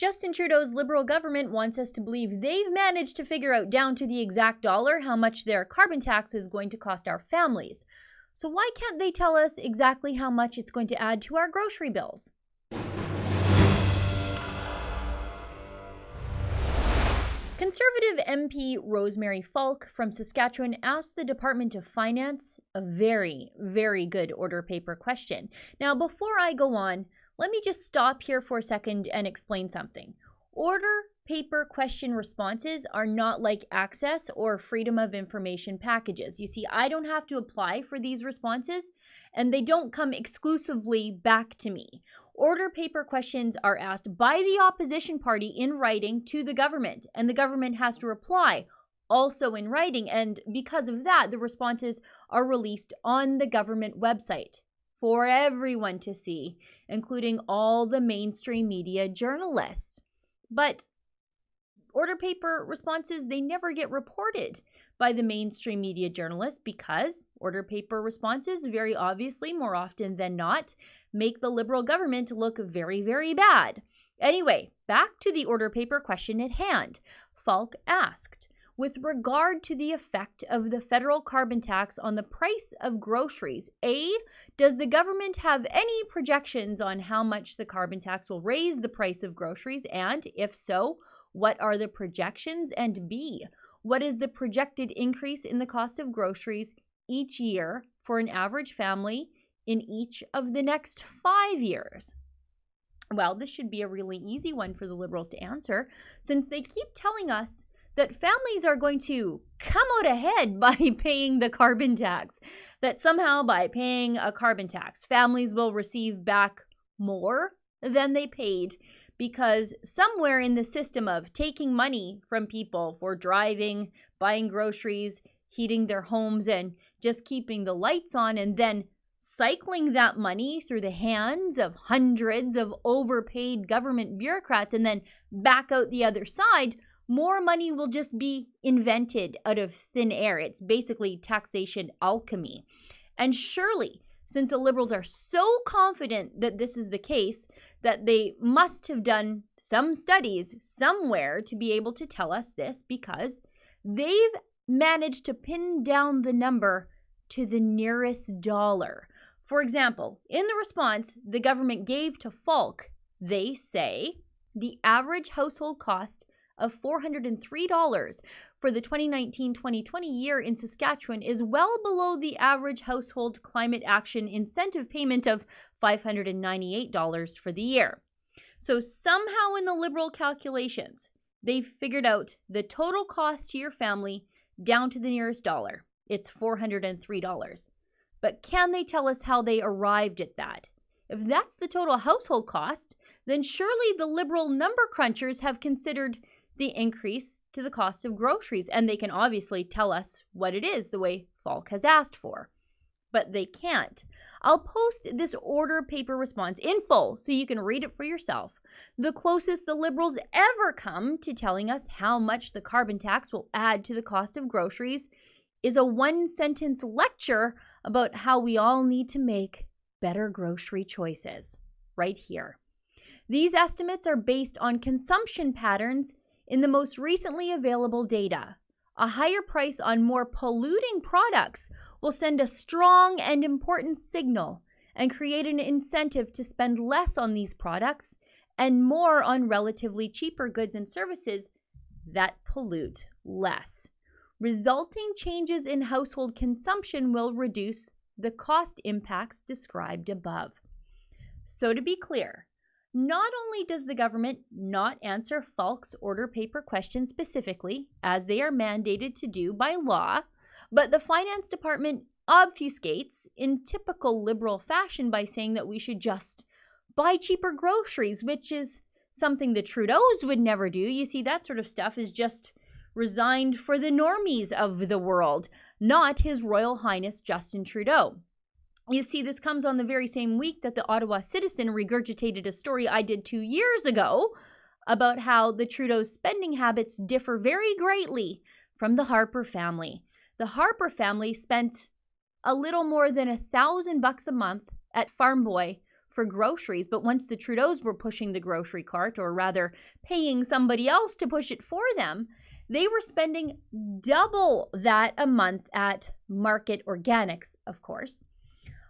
Justin Trudeau's Liberal government wants us to believe they've managed to figure out down to the exact dollar how much their carbon tax is going to cost our families. So why can't they tell us exactly how much it's going to add to our grocery bills? Conservative MP Rosemarie Falk from Saskatchewan asked the Department of Finance a very, very good order paper question. Now, before I go on, let me just stop here for a second and explain something. Order paper question responses are not like access or freedom of information packages. You see, I don't have to apply for these responses, and they don't come exclusively back to me. Order paper questions are asked by the opposition party in writing to the government, and the government has to reply also in writing. And because of that, the responses are released on the government website for everyone to see, including all the mainstream media journalists. But order paper responses, they never get reported by the mainstream media journalists because order paper responses, very obviously, more often than not, make the Liberal government look very, very bad. Anyway, back to the order paper question at hand. Falk asked, with regard to the effect of the federal carbon tax on the price of groceries, A, does the government have any projections on how much the carbon tax will raise the price of groceries? And if so, what are the projections? And B, what is the projected increase in the cost of groceries each year for an average family in each of the next 5 years? Well, this should be a really easy one for the Liberals to answer, since they keep telling us that families are going to come out ahead by paying the carbon tax, that somehow by paying a carbon tax, families will receive back more than they paid, because somewhere in the system of taking money from people for driving, buying groceries, heating their homes, and just keeping the lights on, and then cycling that money through the hands of hundreds of overpaid government bureaucrats and then back out the other side, more money will just be invented out of thin air. It's basically taxation alchemy. And surely, since the Liberals are so confident that this is the case, that they must have done some studies somewhere to be able to tell us this, because they've managed to pin down the number to the nearest dollar. For example, in the response the government gave to Falk, they say the average household cost of $403 for the 2019-2020 year in Saskatchewan is well below the average household climate action incentive payment of $598 for the year. So somehow in the Liberal calculations, they've figured out the total cost to your family down to the nearest dollar. It's $403. But can they tell us how they arrived at that? If that's the total household cost, then surely the Liberal number crunchers have considered the increase to the cost of groceries, and they can obviously tell us what it is the way Falk has asked for. But they can't. I'll post this order paper response in full so you can read it for yourself. The closest the Liberals ever come to telling us how much the carbon tax will add to the cost of groceries is a one-sentence lecture about how we all need to make better grocery choices, right here. These estimates are based on consumption patterns in the most recently available data. A higher price on more polluting products will send a strong and important signal and create an incentive to spend less on these products and more on relatively cheaper goods and services that pollute less. Resulting changes in household consumption will reduce the cost impacts described above. So to be clear, not only does the government not answer Falk's order paper question specifically, as they are mandated to do by law, but the Finance Department obfuscates in typical Liberal fashion by saying that we should just buy cheaper groceries, which is something the Trudeaus would never do. You see, that sort of stuff is just resigned for the normies of the world, not His Royal Highness Justin Trudeau. You see, this comes on the very same week that the Ottawa Citizen regurgitated a story I did 2 years ago about how the Trudeau spending habits differ very greatly from the Harper family. The Harper family spent a little more than $1,000 a month at Farm Boy for groceries. But once the Trudeaus were pushing the grocery cart, or rather paying somebody else to push it for them, they were spending double that a month at Market Organics, of course.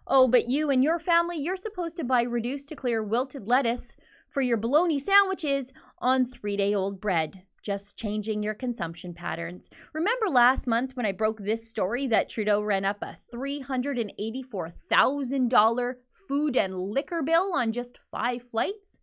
Oh, but you and your family, you're supposed to buy reduced to clear wilted lettuce for your bologna sandwiches on 3-day-old bread. Just changing your consumption patterns. Remember last month when I broke this story that Trudeau ran up a $384,000 food and liquor bill on just 5 flights?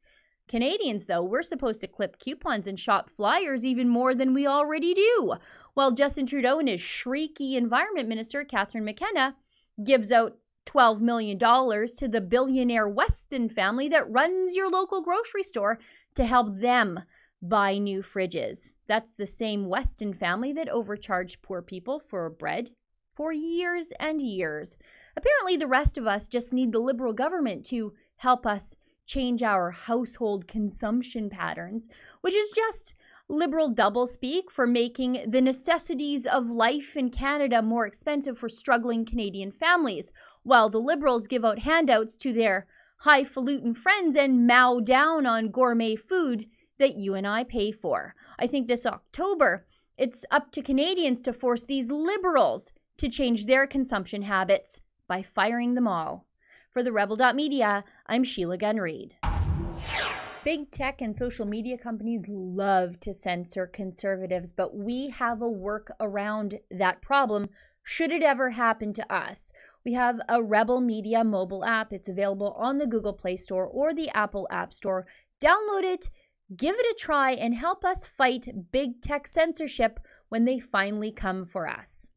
Canadians, though, we're supposed to clip coupons and shop flyers even more than we already do, while Justin Trudeau and his shrieky Environment Minister, Catherine McKenna, gives out $12 million to the billionaire Weston family that runs your local grocery store to help them buy new fridges. That's the same Weston family that overcharged poor people for bread for years and years. Apparently, the rest of us just need the Liberal government to help us change our household consumption patterns, which is just Liberal doublespeak for making the necessities of life in Canada more expensive for struggling Canadian families, while the Liberals give out handouts to their highfalutin friends and mow down on gourmet food that you and I pay for. I think this October, it's up to Canadians to force these Liberals to change their consumption habits by firing them all. For the Rebel.media, I'm Sheila Gunn Reid. Big tech and social media companies love to censor conservatives, but we have a work around that problem should it ever happen to us. We have a Rebel Media mobile app. It's available on the Google Play Store or the Apple App Store. Download it, give it a try, and help us fight big tech censorship when they finally come for us.